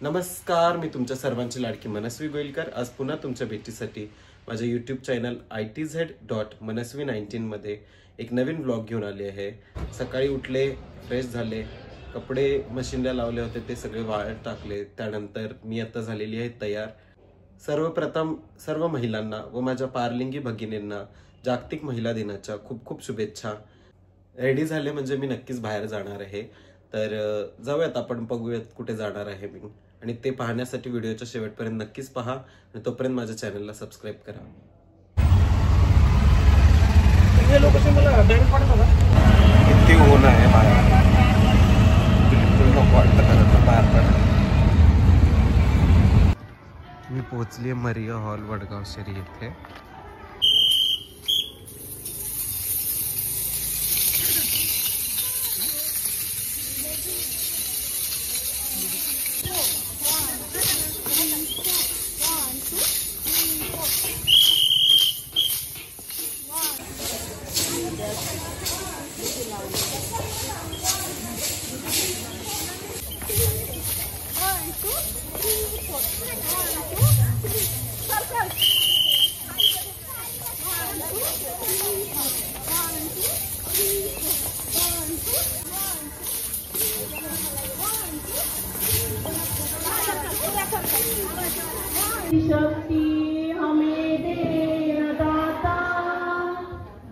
नमस्कार, मी तुमच्या सर्वांची लाडकी मनस्वी गोयलकर आज पुन्हा तुमच्या भेटीसाठी माझ्या यूट्यूब चॅनल itz.मनस्वी19 मध्ये एक नवीन व्लॉग घेऊन आले आहे। सकाळी उठले, फ्रेश झाले, कपडे मशीनला लावले होते ते सगळे वाळत टाकले। त्यानंतर मी आता झालेली आहे तयार। सर्वप्रथम सर्व महिलांना व माझ्या पारलिंगी भगिनींना जागतिक महिला दिनाच्या खूप खूप शुभेच्छा। रेडी झाले म्हणजे मी नक्कीच बाहेर जाणार आहे, तर जाऊयात आपण, बघूयात कुठे जाणार आहे मी। आणि ते पाहण्यासाठी व्हिडिओच्या शेवटपर्यंत नक्कीच पहा आणि तोपर्यंत माझ्या चॅनलला सबस्क्राइब करा। किती ऊन आहे बाहेर, बिलकुल नको वाटतं खरं बाहेर पडायला। मी पोहोचली मरिया हॉल वडगाव शहरी येथे। शक्ति हमें दे दाता,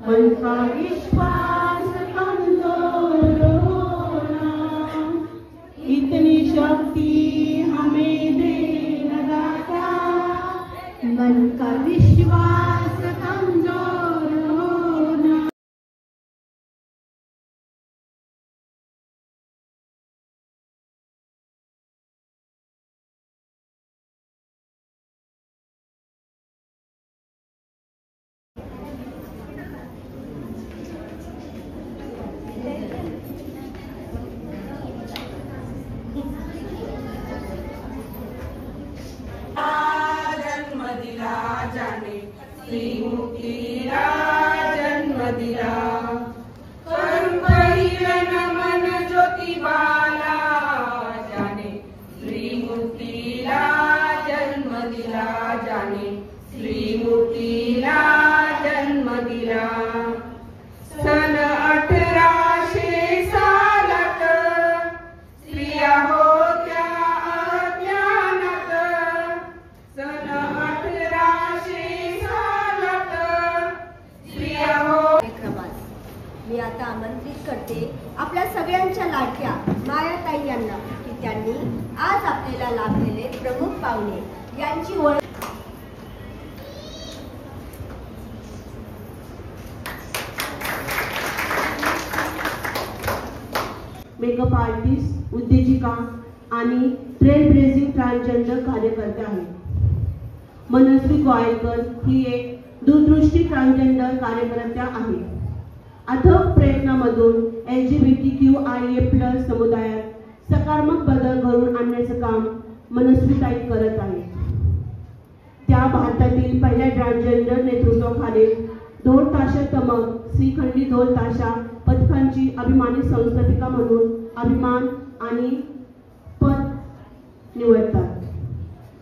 मन का विश्वास कमजोर होना। इतनी शक्ति हमें दे दाता, मन का विश्वास कमजोर होना। जन्म दिला जाने श्रीमुखीला जन्म दिला, करून पहिला नमन ज्योतिबाला जाने श्रीमुखीला जन्म दिला, जाने श्रीमुखीला जन्म दिला। सन 1800 सालात स्त्रिया होत्या अज्ञानात, सन 1800 सालात स्त्रिया हो। मी आता आमंत्रित करते आपल्या सगळ्यांच्या लाडक्या मायाताई यांना की त्यांनी आज आपल्याला लाभलेले प्रमुख पाहुणे यांची ओळख। मेकअप आर्टिस्ट, उद्योजिका आणि ट्रेल ब्रेझिंग ट्रान्सजेंडर कार्यकर्ते आहे। मनस्वी गोयलकर ही एक दूरदृष्टी ट्रान्सजेंडर कार्यकर्त्या आहे। अथक प्रयत्नामधून LGBTQIA+ समुदायात सकारात्मक बदल घडवून आणण्याचं काम मनस्वीताई करत आहे। त्या भारतातील पहिल्या ट्रान्सजेंडर नेतृत्वाखालील ढोल ताशा तमक श्रीखंडी ढोल ताशा पथकांची अभिमानी संस्थापिका म्हणून अभिमान आणि पद निवडतात।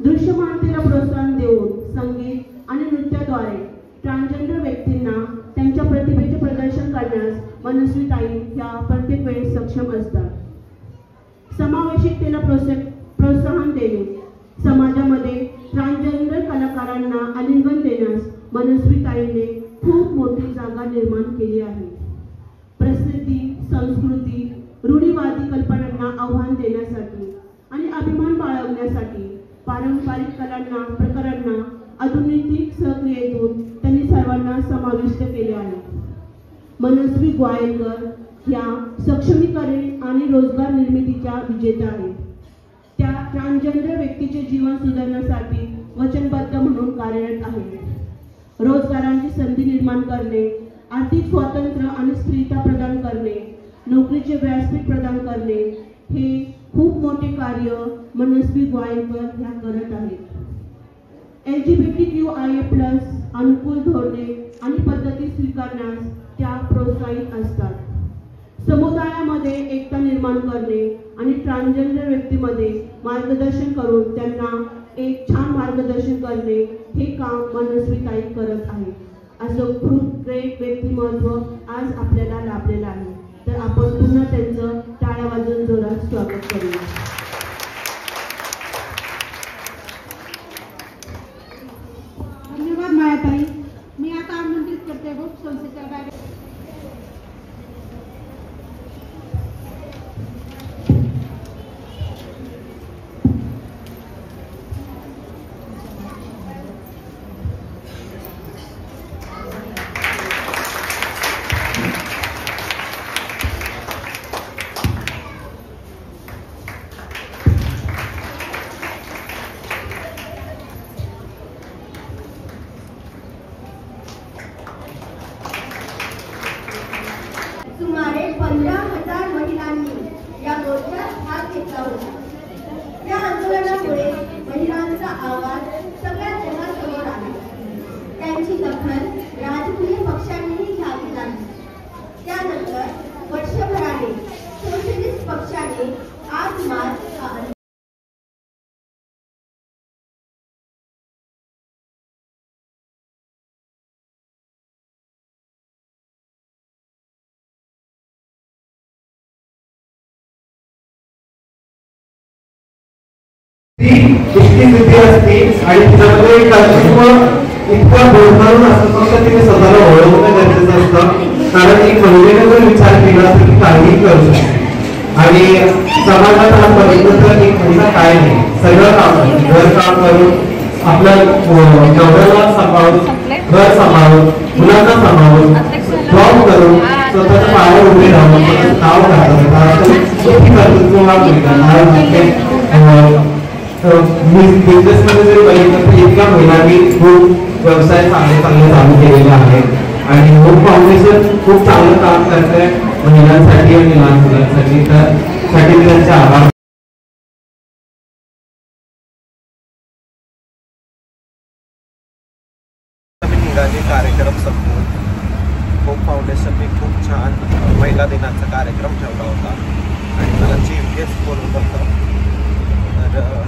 दृश्यमानतेला प्रोत्साहन देऊन संगीत आणि नृत्याद्वारे ट्रान्सजेंडर व्यक्तींना त्यांच्या प्रतिभेचे प्रदर्शन करण्यास मनस्वीताई ह्या प्रत्येक वेळेस सक्षम असतात। समावेशिकतेला प्रोत्साहन देणे, समाजामध्ये ट्रान्सजेंडर कलाकारांना आलिंगन देण्यास मनस्वीताईने खूप मोठी जागा निर्माण केली आहे। प्रसिद्धी, संस्कृती, रूढीवादी कल्पनांना आव्हान देण्यासाठी आणि अभिमान बाळगण्यासाठी पारंपरिक कलांना, प्रकारांना आधुनिक सक्रियतेतून त्यांनी सर्वांना समाविष्ट केले आहे। मनस्वी गोयलकर ह्या सक्षमीकरण आणि रोजगार निर्मितीच्या विजेत्या आहेत। त्या ट्रान्सजेंडर व्यक्तीचे जीवन सुधारण्यासाठी वचनबद्ध म्हणून कार्यरत आहेत। रोजगारांची संधी निर्माण करणे, आर्थिक स्वातंत्र्य आणि स्त्रीता प्रदान करणे, नोकरीचे व्यासपीठ प्रदान करणे हे खूप मोठे कार्य मनस्वी गोयलकर ह्या करत आहेत। LGBTQIA+ अनुकूल धोरणे आणि पद्धती स्वीकारण्यास त्या प्रोत्साहित असतात। समुदायामध्ये एकता निर्माण करणे आणि ट्रान्सजेंडर व्यक्तीमध्ये मार्गदर्शन करून त्यांना एक छान मार्गदर्शन करणे हे काम मनस्वीताई करत आहे. असं खूप ग्रेट व्यक्तिमत्व आज आपल्याला लाभलेलं आहे. तर आपण पुन्हा त्यांचं टाळ्या वाजवून जोरात स्वागत करूया. धन्यवाद मायाताई. मी आता आमंत्रित करते होप संस्थेच्या डायरेक्टर सुमारे 15,000 महिलांनी या मोर्चात भाग घेतला होता. या आंदोलनामुळे महिलांचा आवाज सगळ्या जगासमोर आला. त्यांची दखल राजकीय पक्षांनीही घ्यावी लागली. त्यानंतर वर्षभराने सोशलिस्ट पक्षाने 8 मार्च हा इतकी स्थिती असते आणि त्यामध्ये इतकं बोलणारून असं फक्त तिने स्वतःला ओळखणं गरजेचं असतं. कारण एक महिलेने जर विचार केला तर ती काहीही करू शकते. आणि समाजात आज बघितलं तर एक महिला काय नाही, सगळं काम करते. घर काम करून आपल्या नवऱ्याला सांभाळून, घर सांभाळून, मुलांना सांभाळून, जॉब करून स्वतःच्या पायावर उभे राहून नाव घालतात. बिझनेस मध्ये जरी बघितलं तर इतक्या महिलांनी खूप व्यवसाय चांगले चालू केलेले आहेत. आणि होप फाउंडेशन खूप चांगलं काम करतंय महिलांसाठी आणि लहान मुलांसाठी. त्यासाठी त्यांचे आभार. कार्यक्रम संपवून होप फाउंडेशनने खूप छान महिला दिनाचा कार्यक्रम ठेवला होता आणि मला चीफ गेस्ट बोलवलं होतं. तर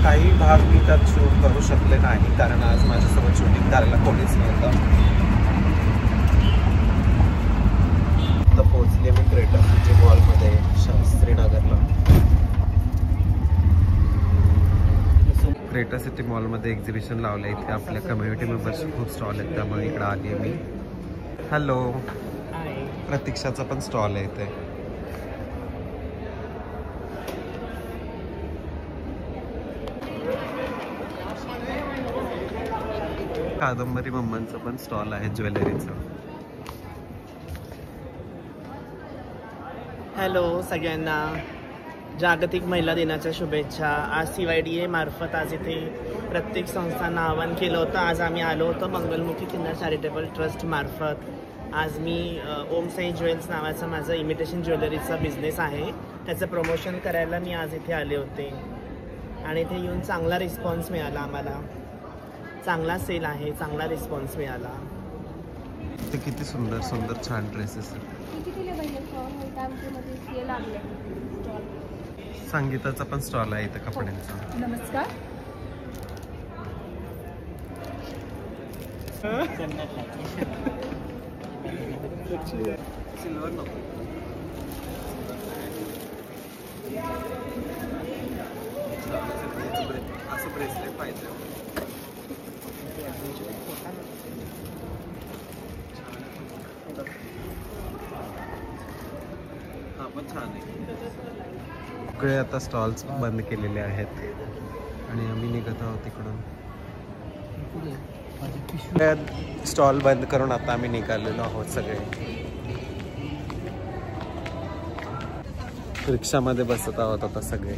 काही भाग मी त्यात शूट करू शकले नाही कारण आज माझ्यासोबत शूटिंग करायला कोणीच नव्हतं. आता पोहोचले मी क्रेटा सिटी मॉलमध्ये श्रीनगरला. क्रेटा सिटी मॉलमध्ये एक्झिबिशन लावलं आहे. इथे आपल्या कम्युनिटी मेंबर्स खूप स्टॉल आहेत त्यामुळे इकडे आली आहे मी. हॅलो, प्रतीक्षाचा पण स्टॉल आहे इथे. कादंबरी मम्मांचं पण स्टॉल आहे ज्वेलरीचं. हॅलो सगळ्यांना, जागतिक महिला दिनाच्या शुभेच्छा. आज CYDA मार्फत आज इथे प्रत्येक संस्थांना आवाहन केलं होतं. आज आम्ही आलो होतो मंगलमुखी किन्नर चॅरिटेबल ट्रस्ट मार्फत. आज मी ओम साई ज्वेल्स नावाचा माझा इमिटेशन ज्वेलरीचा बिझनेस आहे, त्याचं प्रमोशन करायला मी आज इथे आले होते. आणि इथे येऊन चांगला रिस्पॉन्स मिळाला आम्हाला. चांगला सेल आहे, चांगला रिस्पॉन्स मिळाला. ते किती सुंदर सुंदर छान ड्रेसेस. संगीताचा पण स्टॉल आहे इथं कपड्यांचा. नमस्कार. सिल्वर नको, असं ब्रेसलेट पाहिजे. हा पण छान आहे. सगळे आता स्टॉल्स बंद केलेले आहेत आणि आम्ही निघत आहोत तिकडून. स्टॉल बंद करून आता आम्ही निघालेलो आहोत सगळे. रिक्षामध्ये बसत आहोत आता सगळे.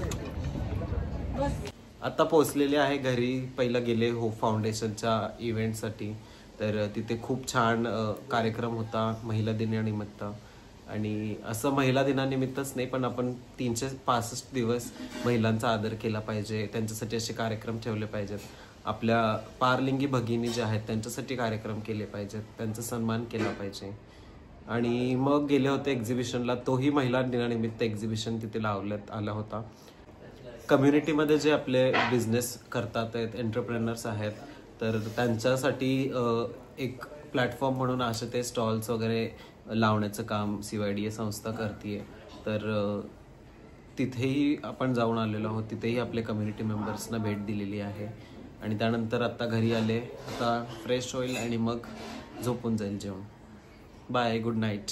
आता पोहोचलेले आहे घरी. पहिलं गेले होप फाउंडेशनच्या इव्हेंटसाठी. तर तिथे खूप छान कार्यक्रम होता महिला दिनानिमित्त. आणि असं महिला दिनानिमित्तच नाही पण आपण 365 दिवस महिलांचा आदर केला पाहिजे. त्यांच्यासाठी असे कार्यक्रम ठेवले पाहिजेत. आपल्या पारलिंगी भगिनी ज्या आहेत त्यांच्यासाठी कार्यक्रम केले पाहिजेत. त्यांचा सन्मान केला पाहिजे. आणि मग गेले होते एक्झिबिशनला. तोही महिला दिनानिमित्त एक्झिबिशन तिथे लावण्यात आला होता. कम्युनिटीमध्ये जे आपले बिझनेस करतात आहेत, एंटरप्रेनर्स आहेत, तर त्यांच्यासाठी एक प्लॅटफॉर्म म्हणून असे ते स्टॉल्स वगैरे लावण्याचं काम CYDA संस्था करते. तर तिथेही आपण जाऊन आलेलो आहोत. तिथेही आपले कम्युनिटी मेंबर्सना भेट दिलेली आहे. आणि त्यानंतर आता घरी आले, आता फ्रेश होईल आणि मग झोपून जाईल जेवण. Bye, good night.